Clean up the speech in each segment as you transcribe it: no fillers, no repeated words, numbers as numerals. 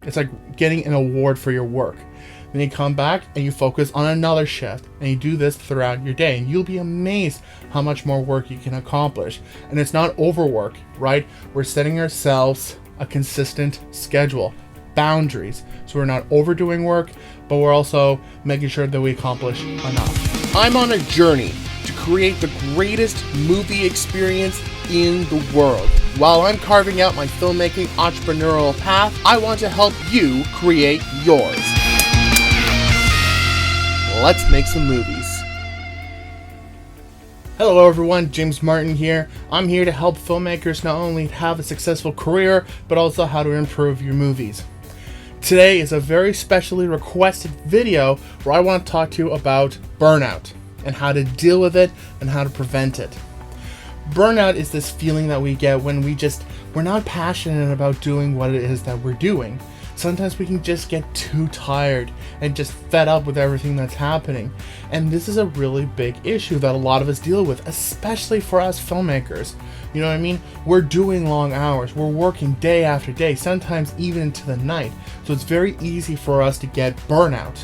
It's like getting an award for your work. Then you come back and you focus on another shift, and you do this throughout your day, and you'll be amazed how much more work you can accomplish. And it's not overwork, right? We're setting ourselves a consistent schedule, boundaries, so we're not overdoing work, but we're also making sure that we accomplish enough. I'm on a journey to create the greatest movie experience in the world. While I'm carving out my filmmaking entrepreneurial path, I want to help you create yours. Let's make some movies. Hello everyone, James Martin here. I'm here to help filmmakers not only have a successful career, but also how to improve your movies. Today is a very specially requested video where I want to talk to you about burnout and how to deal with it and how to prevent it. Burnout is this feeling that we get when we're not passionate about doing what it is that we're doing. Sometimes we can just get too tired and just fed up with everything that's happening. And this is a really big issue that a lot of us deal with, especially for us filmmakers. You know what I mean? We're doing long hours. We're working day after day, sometimes even into the night. So it's very easy for us to get burnout.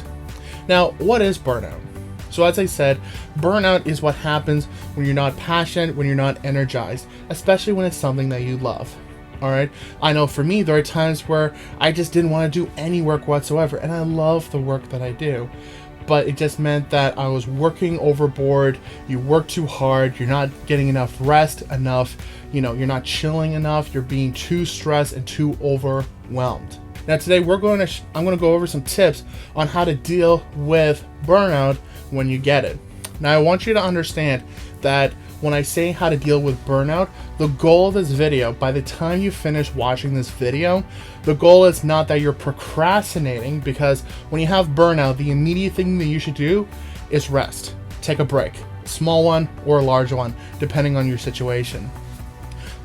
Now, what is burnout? So as I said, burnout is what happens when you're not passionate, when you're not energized, especially when it's something that you love. Alright, I know for me, there are times where I just didn't want to do any work whatsoever, and I love the work that I do. But it just meant that I was working overboard, you work too hard, you're not getting enough rest, you're not chilling enough, you're being too stressed and too overwhelmed. Now today I'm going to go over some tips on how to deal with burnout when you get it. Now I want you to understand that when I say how to deal with burnout, the goal of this video, by the time you finish watching this video, the goal is not that you're procrastinating, because when you have burnout, the immediate thing that you should do is rest. Take a break, a small one or a large one, depending on your situation.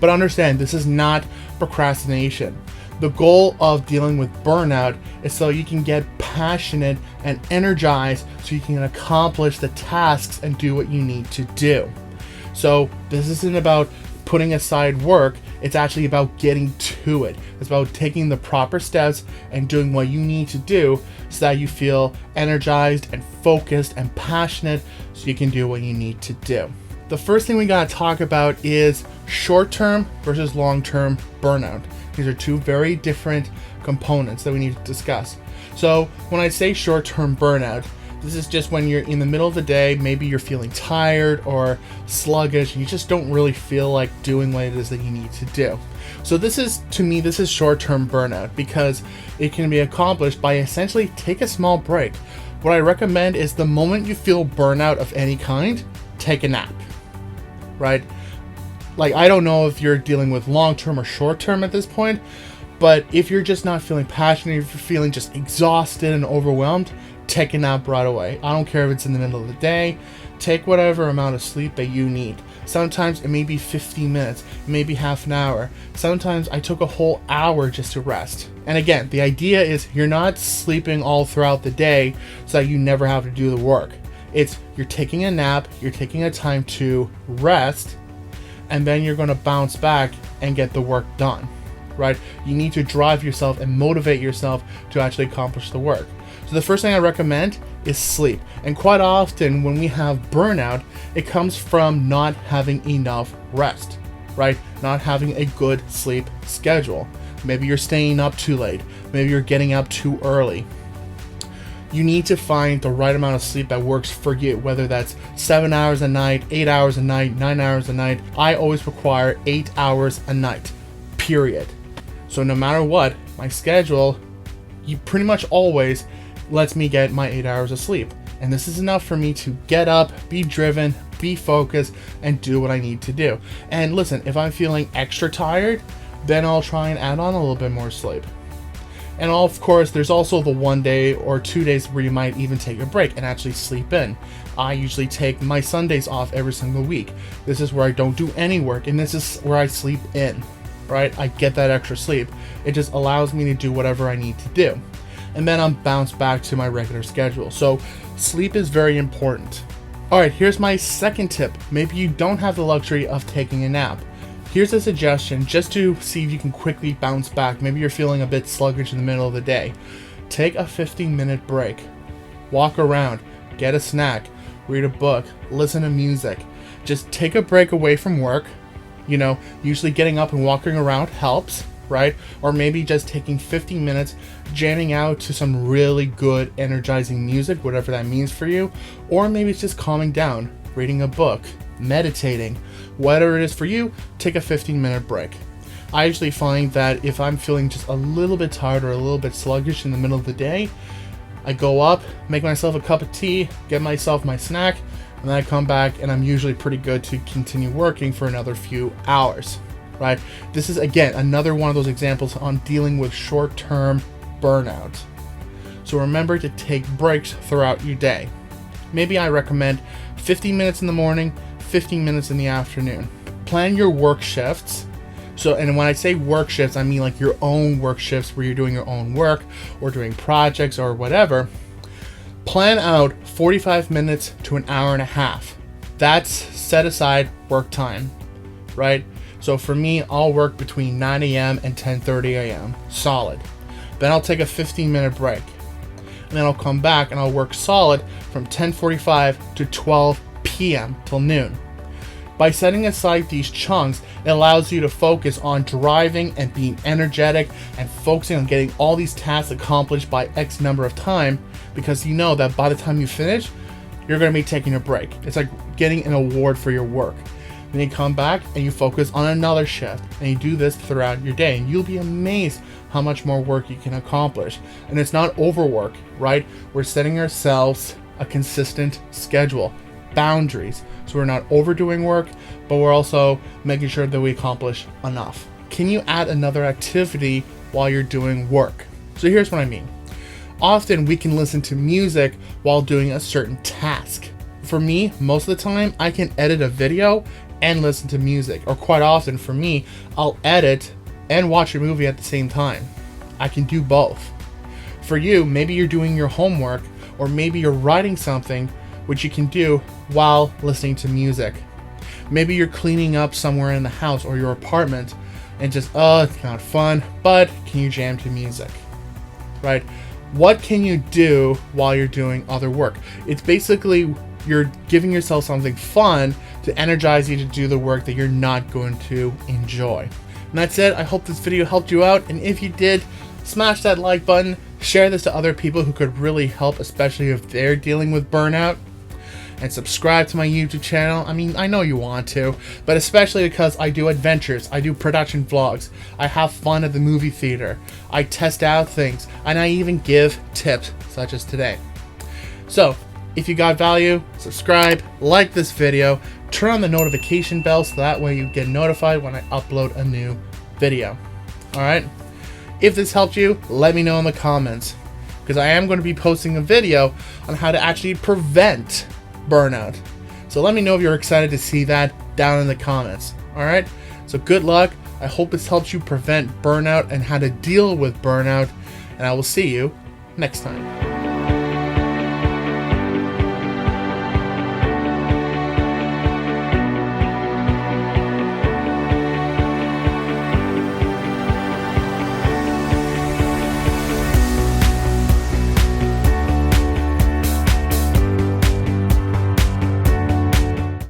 But understand, this is not procrastination. The goal of dealing with burnout is so you can get passionate and energized so you can accomplish the tasks and do what you need to do. So this isn't about putting aside work, it's actually about getting to it. It's about taking the proper steps and doing what you need to do so that you feel energized and focused and passionate so you can do what you need to do. The first thing we gotta talk about is short-term versus long-term burnout. These are two very different components that we need to discuss. So when I say short-term burnout, this is just when you're in the middle of the day, maybe you're feeling tired or sluggish, and you just don't really feel like doing what it is that you need to do. So this is short-term burnout, because it can be accomplished by essentially take a small break. What I recommend is the moment you feel burnout of any kind, take a nap, right? Like, I don't know if you're dealing with long-term or short-term at this point, but if you're just not feeling passionate, if you're feeling just exhausted and overwhelmed, take a nap right away. I don't care if it's in the middle of the day. Take whatever amount of sleep that you need. Sometimes it may be 15 minutes, it may be half an hour. Sometimes I took a whole hour just to rest. And again, the idea is you're not sleeping all throughout the day so that you never have to do the work. It's you're taking a nap, you're taking a time to rest, and then you're going to bounce back and get the work done, right? You need to drive yourself and motivate yourself to actually accomplish the work. So the first thing I recommend is sleep. And quite often when we have burnout, it comes from not having enough rest, right? Not having a good sleep schedule. Maybe you're staying up too late. Maybe you're getting up too early. You need to find the right amount of sleep that works for you, whether that's 7 hours a night, 8 hours a night, 9 hours a night. I always require 8 hours a night, period. So no matter what, my schedule, you pretty much always lets me get my 8 hours of sleep. And this is enough for me to get up, be driven, be focused, and do what I need to do. And listen, if I'm feeling extra tired, then I'll try and add on a little bit more sleep. And of course, there's also the 1 day or 2 days where you might even take a break and actually sleep in. I usually take my Sundays off every single week. This is where I don't do any work, and this is where I sleep in, right? I get that extra sleep. It just allows me to do whatever I need to do. And then I'm bounced back to my regular schedule. So sleep is very important. All right, here's my second tip. Maybe you don't have the luxury of taking a nap. Here's a suggestion just to see if you can quickly bounce back. Maybe you're feeling a bit sluggish in the middle of the day. Take a 15-minute break. Walk around, get a snack, read a book, listen to music. Just take a break away from work. You know, usually getting up and walking around helps, right? Or maybe just taking 15 minutes, jamming out to some really good, energizing music, whatever that means for you. Or maybe it's just calming down, reading a book, meditating. Whatever it is for you, take a 15-minute break. I usually find that if I'm feeling just a little bit tired or a little bit sluggish in the middle of the day, I go up, make myself a cup of tea, get myself my snack, and then I come back and I'm usually pretty good to continue working for another few hours, right? This is, again, another one of those examples on dealing with short-term burnout. So remember to take breaks throughout your day. Maybe I recommend 15 minutes in the morning, 15 minutes in the afternoon. Plan your work shifts. So, and when I say work shifts, I mean like your own work shifts where you're doing your own work or doing projects or whatever. Plan out 45 minutes to an hour and a half. That's set aside work time, right? So for me, I'll work between 9 a.m. and 10:30 a.m. solid. Then I'll take a 15-minute break. And then I'll come back and I'll work solid from 10:45 to 12 p.m. till noon. By setting aside these chunks, it allows you to focus on driving and being energetic and focusing on getting all these tasks accomplished by X number of time, because you know that by the time you finish, you're going to be taking a break. It's like getting an award for your work. Then you come back and you focus on another shift, and you do this throughout your day, and you'll be amazed how much more work you can accomplish. And it's not overwork, right? We're setting ourselves a consistent schedule, boundaries, so we're not overdoing work, but we're also making sure that we accomplish enough. Can you add another activity while you're doing work? So here's what I mean. Often we can listen to music while doing a certain task. For me, most of the time, I can edit a video and listen to music. Or quite often for me, I'll edit and watch a movie at the same time. I can do both. For you, maybe you're doing your homework, or maybe you're writing something, which you can do while listening to music. Maybe you're cleaning up somewhere in the house or your apartment and just, it's not fun, but can you jam to music, right? What can you do while you're doing other work? It's basically you're giving yourself something fun to energize you to do the work that you're not going to enjoy. And that's it. I hope this video helped you out. And if you did, smash that like button, share this to other people who could really help, especially if they're dealing with burnout. And subscribe to my YouTube channel. I mean, I know you want to, but especially because I do adventures, I do production vlogs, I have fun at the movie theater, I test out things, and I even give tips, such as today. So, if you got value, subscribe, like this video, turn on the notification bell so that way you get notified when I upload a new video. Alright? If this helped you, let me know in the comments, because I am going to be posting a video on how to actually prevent burnout. So let me know if you're excited to see that down in the comments. Alright? So good luck. I hope this helps you prevent burnout and how to deal with burnout. And I will see you next time.